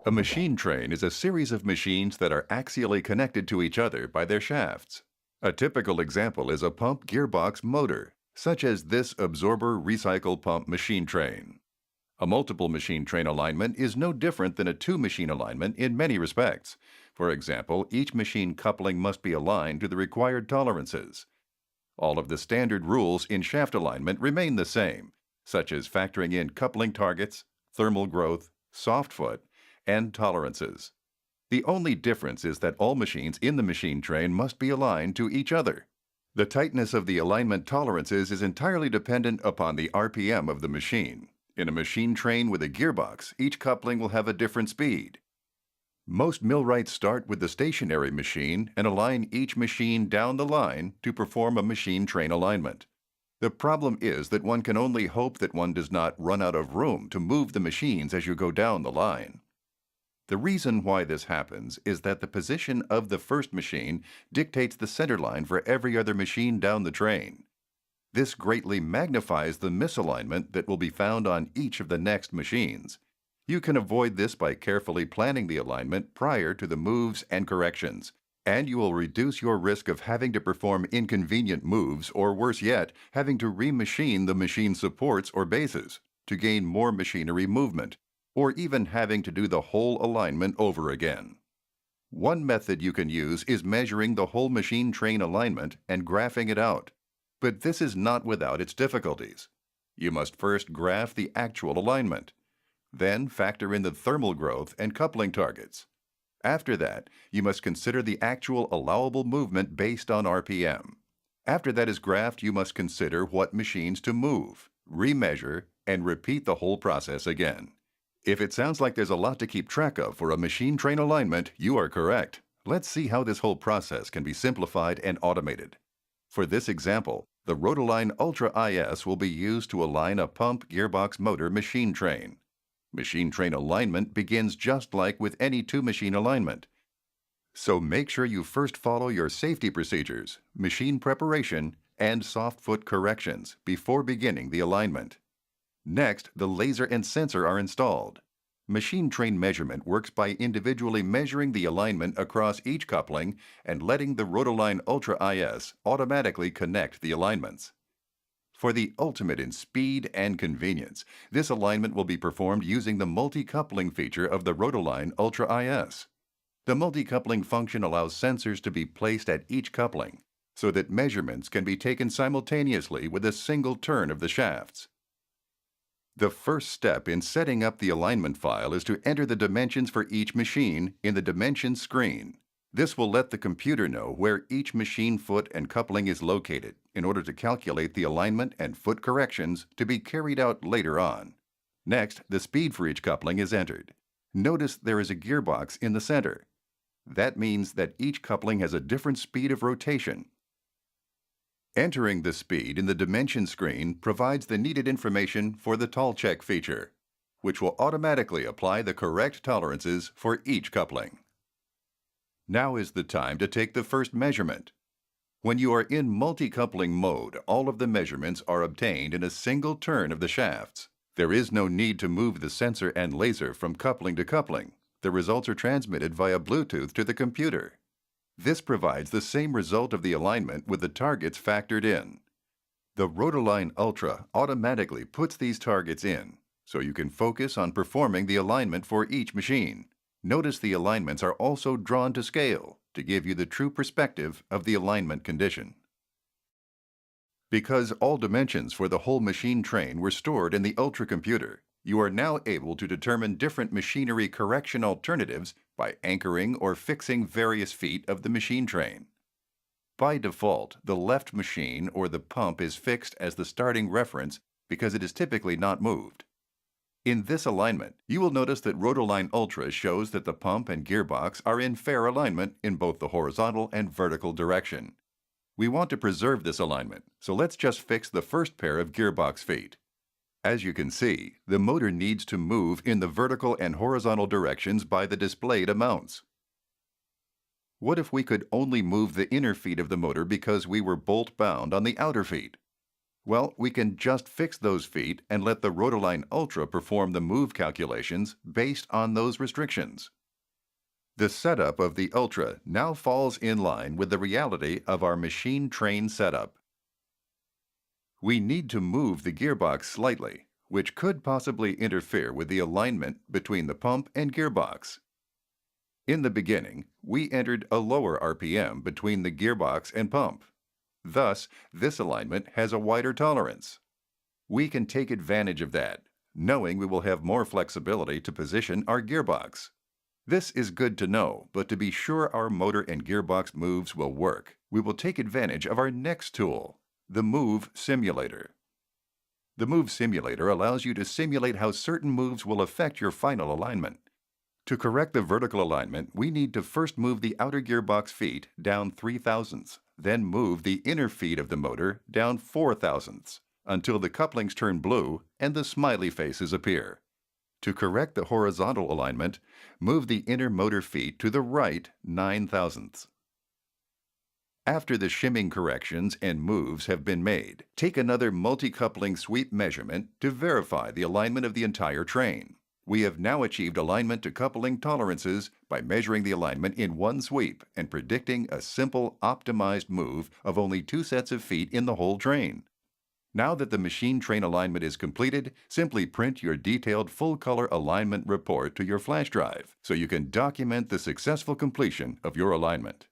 A machine train is a series of machines that are axially connected to each other by their shafts. A typical example is a pump gearbox motor, such as this absorber recycle pump machine train. A multiple machine train alignment is no different than a two machine alignment in many respects. For example, each machine coupling must be aligned to the required tolerances. All of the standard rules in shaft alignment remain the same, such as factoring in coupling targets, thermal growth, soft foot, and tolerances. The only difference is that all machines in the machine train must be aligned to each other. The tightness of the alignment tolerances is entirely dependent upon the RPM of the machine. In a machine train with a gearbox, each coupling will have a different speed. Most millwrights start with the stationary machine and align each machine down the line to perform a machine train alignment. The problem is that one can only hope that one does not run out of room to move the machines as you go down the line. The reason why this happens is that the position of the first machine dictates the center line for every other machine down the train. This greatly magnifies the misalignment that will be found on each of the next machines. You can avoid this by carefully planning the alignment prior to the moves and corrections, and you will reduce your risk of having to perform inconvenient moves or, worse yet, having to remachine the machine supports or bases to gain more machinery movement, or even having to do the whole alignment over again. One method you can use is measuring the whole machine train alignment and graphing it out. But this is not without its difficulties. You must first graph the actual alignment. Then factor in the thermal growth and coupling targets. After that, you must consider the actual allowable movement based on RPM. After that is graphed, you must consider what machines to move, remeasure, and repeat the whole process again. If it sounds like there's a lot to keep track of for a machine train alignment, you are correct. Let's see how this whole process can be simplified and automated. For this example, the Rotoline Ultra IS will be used to align a pump gearbox motor machine train. Machine train alignment begins just like with any two-machine alignment. So make sure you first follow your safety procedures, machine preparation, and soft foot corrections before beginning the alignment. Next, the laser and sensor are installed. Machine train measurement works by individually measuring the alignment across each coupling and letting the Rotoline Ultra IS automatically connect the alignments. For the ultimate in speed and convenience, this alignment will be performed using the multi-coupling feature of the Rotoline Ultra IS. The multi-coupling function allows sensors to be placed at each coupling so that measurements can be taken simultaneously with a single turn of the shafts. The first step in setting up the alignment file is to enter the dimensions for each machine in the dimensions screen. This will let the computer know where each machine foot and coupling is located in order to calculate the alignment and foot corrections to be carried out later on. Next, the speed for each coupling is entered. Notice there is a gearbox in the center. That means that each coupling has a different speed of rotation. Entering the speed in the dimension screen provides the needed information for the toll check feature, which will automatically apply the correct tolerances for each coupling. Now is the time to take the first measurement. When you are in multi-coupling mode, all of the measurements are obtained in a single turn of the shafts. There is no need to move the sensor and laser from coupling to coupling. The results are transmitted via Bluetooth to the computer. This provides the same result of the alignment with the targets factored in. The Rotoline Ultra automatically puts these targets in, so you can focus on performing the alignment for each machine. Notice the alignments are also drawn to scale to give you the true perspective of the alignment condition. Because all dimensions for the whole machine train were stored in the Ultra computer, you are now able to determine different machinery correction alternatives by anchoring or fixing various feet of the machine train. By default, the left machine or the pump is fixed as the starting reference because it is typically not moved. In this alignment, you will notice that Rotoline Ultra shows that the pump and gearbox are in fair alignment in both the horizontal and vertical direction. We want to preserve this alignment, so let's just fix the first pair of gearbox feet. As you can see, the motor needs to move in the vertical and horizontal directions by the displayed amounts. What if we could only move the inner feet of the motor because we were bolt bound on the outer feet? Well, we can just fix those feet and let the Rotaline Ultra perform the move calculations based on those restrictions. The setup of the Ultra now falls in line with the reality of our machine train setup. We need to move the gearbox slightly, which could possibly interfere with the alignment between the pump and gearbox. In the beginning, we entered a lower RPM between the gearbox and pump. Thus, this alignment has a wider tolerance. We can take advantage of that, knowing we will have more flexibility to position our gearbox. This is good to know, but to be sure our motor and gearbox moves will work, we will take advantage of our next tool, the Move Simulator. The Move Simulator allows you to simulate how certain moves will affect your final alignment. To correct the vertical alignment, we need to first move the outer gearbox feet down 3 thousandths, then move the inner feet of the motor down 4 thousandths, until the couplings turn blue and the smiley faces appear. To correct the horizontal alignment, move the inner motor feet to the right 9 thousandths. After the shimming corrections and moves have been made, take another multi-coupling sweep measurement to verify the alignment of the entire train. We have now achieved alignment to coupling tolerances by measuring the alignment in one sweep and predicting a simple optimized move of only 2 sets of feet in the whole train. Now that the machine train alignment is completed, simply print your detailed full-color alignment report to your flash drive so you can document the successful completion of your alignment.